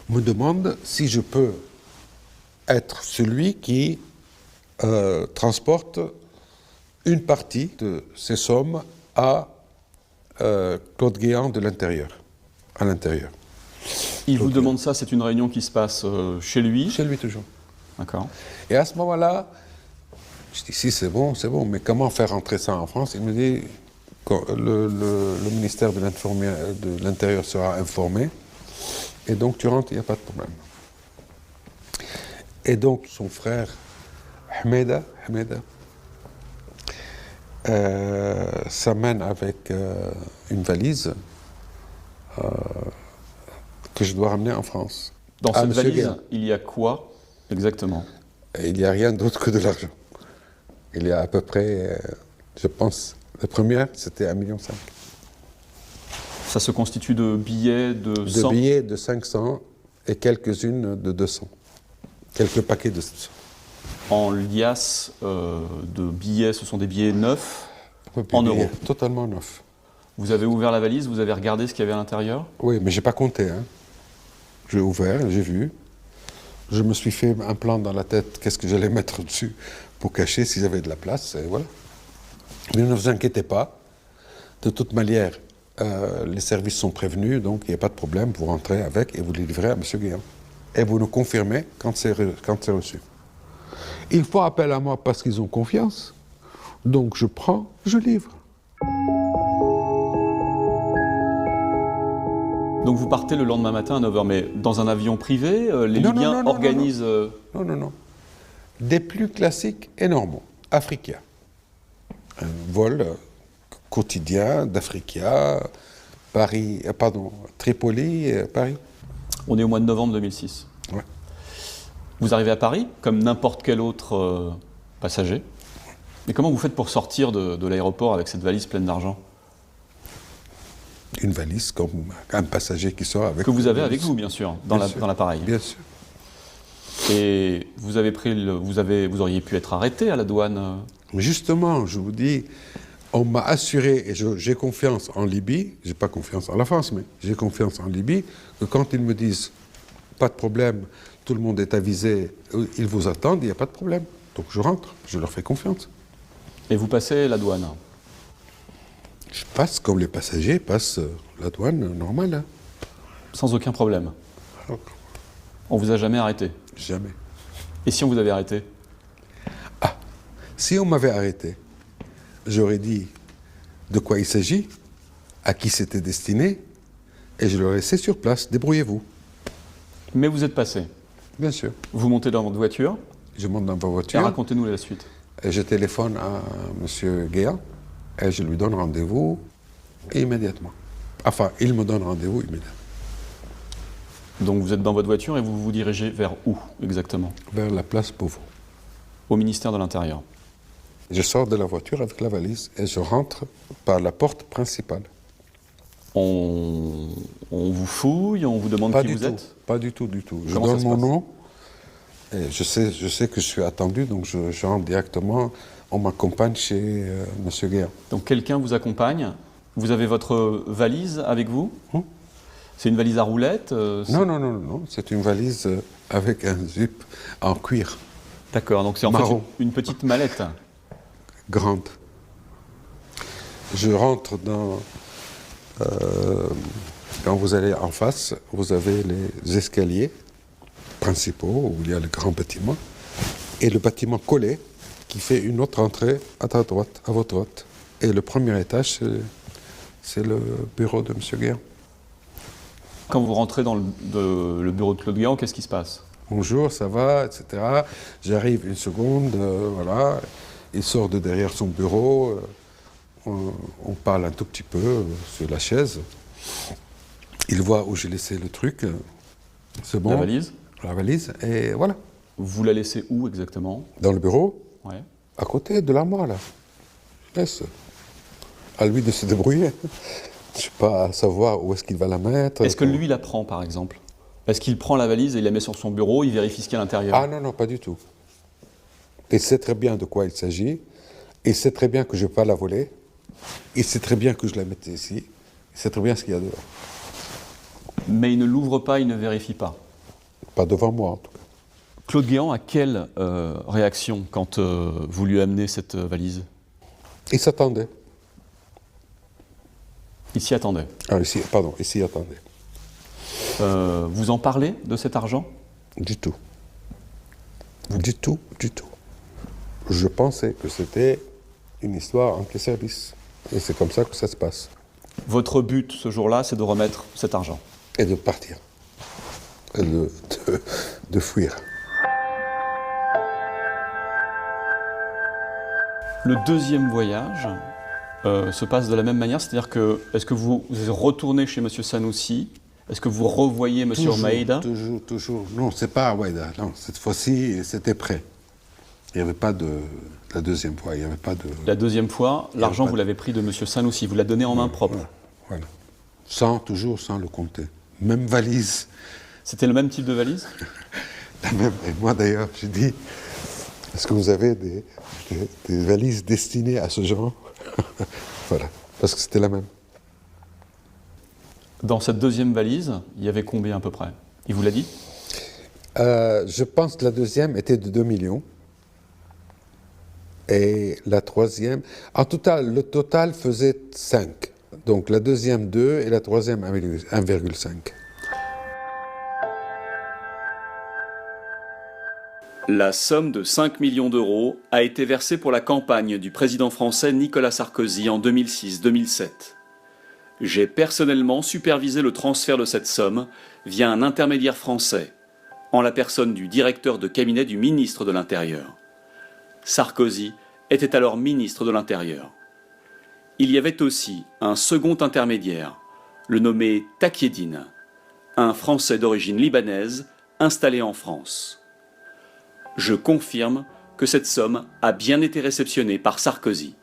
me demande si je peux être celui qui transporte une partie de ces sommes à Claude Guéant de l'intérieur, à l'intérieur. Il vous demande ça, c'est une réunion qui se passe chez lui? Chez lui toujours. D'accord. Et à ce moment-là, je dis si c'est bon, mais comment faire rentrer ça en France? Il me dit que le ministère de l'Intérieur sera informé, et donc tu rentres, il n'y a pas de problème. Et donc son frère Hameda s'amène avec une valise que je dois ramener en France. Dans cette valise, Guéant. il y a quoi exactement? Et il n'y a rien d'autre que de l'argent. Il y a à peu près, je pense, la première, c'était 1,5 million. Ça se constitue de billets de 100? De billets de 500 et quelques-unes de 200. Quelques paquets de 200. En liasse de billets, ce sont des billets neufs en euros? Totalement neufs. Vous avez ouvert la valise, vous avez regardé ce qu'il y avait à l'intérieur? Oui, mais je n'ai pas compté. Hein. J'ai ouvert, j'ai vu. Je me suis fait un plan dans la tête, qu'est-ce que j'allais mettre dessus pour cacher si j'avais de la place, et voilà. Mais ne vous inquiétez pas, de toute manière, les services sont prévenus, donc il n'y a pas de problème, vous rentrez avec et vous les livrez à M. Guéant. Et vous nous confirmez quand c'est reçu. Ils font appel à moi parce qu'ils ont confiance, donc je prends, je livre. Donc vous partez le lendemain matin à 9h, mais dans un avion privé, les Libyens organisent... Non. Des plus classiques et normaux, Africa. Un vol quotidien d'Africa, Tripoli, Paris. On est au mois de novembre 2006. Ouais. Vous arrivez à Paris, comme n'importe quel autre passager. Mais comment vous faites pour sortir de l'aéroport avec cette valise pleine d'argent? Une valise comme un passager qui sort avec... Que vous avez avec vous, bien sûr, dans l'appareil. Bien sûr. Et vous avez vous auriez pu être arrêté à la douane. Mais justement, je vous dis, on m'a assuré, et j'ai confiance en Libye, j'ai pas confiance en la France, mais j'ai confiance en Libye, que quand ils me disent, pas de problème, tout le monde est avisé, ils vous attendent, il n'y a pas de problème. Donc je rentre, je leur fais confiance. Et vous passez la douane? Je passe comme les passagers passent la douane normale. Hein. Sans aucun problème? Alors, on vous a jamais arrêté? Jamais. Et si on vous avait arrêté? Ah, si on m'avait arrêté, j'aurais dit de quoi il s'agit, à qui c'était destiné, et je l'aurais laissé sur place. Débrouillez-vous. Mais vous êtes passé? Bien sûr. Vous montez dans votre voiture? Je monte dans ma voiture. Et racontez-nous la suite. Et je téléphone à M. Guéant, et je lui donne rendez-vous immédiatement. Enfin, il me donne rendez-vous immédiatement. Donc vous êtes dans votre voiture et vous vous dirigez vers où exactement? Vers la place Beauvau. Au ministère de l'Intérieur. Je sors de la voiture avec la valise et je rentre par la porte principale. On vous fouille, on vous demande qui vous êtes? Pas du tout. Je donne mon nom et je sais que je suis attendu, donc je rentre directement. On m'accompagne chez M. Guéant. Donc quelqu'un vous accompagne? Vous avez votre valise avec vous? C'est une valise à roulettes? Non. C'est une valise avec un zip en cuir. D'accord, donc c'est en fait une petite mallette. Grande. Je rentre dans... quand vous allez en face, vous avez les escaliers principaux, où il y a le grand bâtiment, et le bâtiment collé, qui fait une autre entrée à ta droite, à votre droite. Et le premier étage, c'est le bureau de M. Guéant. Quand vous rentrez dans le bureau de Claude Guéant, qu'est-ce qui se passe? Bonjour, ça va, etc. J'arrive une seconde, voilà. Il sort de derrière son bureau, on parle un tout petit peu sur la chaise. Il voit où j'ai laissé le truc, c'est bon. La valise? La valise, et voilà. Vous la laissez où exactement? Dans le bureau, ouais. À côté de l'armoire, là. Je laisse à lui de se débrouiller. Je ne sais pas à savoir où est-ce qu'il va la mettre. Est-ce que lui la prend, par exemple? Est-ce qu'il prend la valise et il la met sur son bureau, il vérifie ce qu'il y a à l'intérieur? Ah non, pas du tout. Il sait très bien de quoi il s'agit. Il sait très bien que je ne vais pas la voler. Il sait très bien que je la mettais ici. Il sait très bien ce qu'il y a dehors. Mais il ne l'ouvre pas, il ne vérifie pas? Pas devant moi, en tout cas. Claude Guéant a quelle réaction quand vous lui amenez cette valise? Il s'attendait. Il s'y attendait. Ah, ici, pardon, il s'y attendait. Vous en parlez de cet argent? Du tout. Du tout, du tout. Je pensais que c'était une histoire entre les services. Et c'est comme ça que ça se passe. Votre but ce jour-là, c'est de remettre cet argent. Et de partir. Et de fuir. Le deuxième voyage se passe de la même manière, c'est-à-dire que, est-ce que vous retournez chez M. Sanoussi? Est-ce que vous revoyez M. Maïda? Toujours. Non, c'est pas Aouaïda. Non, cette fois-ci, c'était prêt. Il n'y avait pas de... La deuxième fois, il n'y avait pas de... La deuxième fois, l'argent, vous l'avez pris de M. Sanoussi, vous l'avez donné en main propre. Voilà. Toujours sans le compter. Même valise. C'était le même type de valise? La même. Et moi, d'ailleurs, j'ai dit, est-ce que vous avez des valises destinées à ce genre? Voilà, parce que c'était la même. Dans cette deuxième valise, il y avait combien à peu près? Il vous l'a dit? Je pense que la deuxième était de 2 millions. Et la troisième... En total, le total faisait 5. Donc la deuxième 2 et la troisième 1,5. La somme de 5 millions d'euros a été versée pour la campagne du président français Nicolas Sarkozy en 2006-2007. J'ai personnellement supervisé le transfert de cette somme via un intermédiaire français, en la personne du directeur de cabinet du ministre de l'Intérieur. Sarkozy était alors ministre de l'Intérieur. Il y avait aussi un second intermédiaire, le nommé Takieddine, un Français d'origine libanaise installé en France. Je confirme que cette somme a bien été réceptionnée par Sarkozy.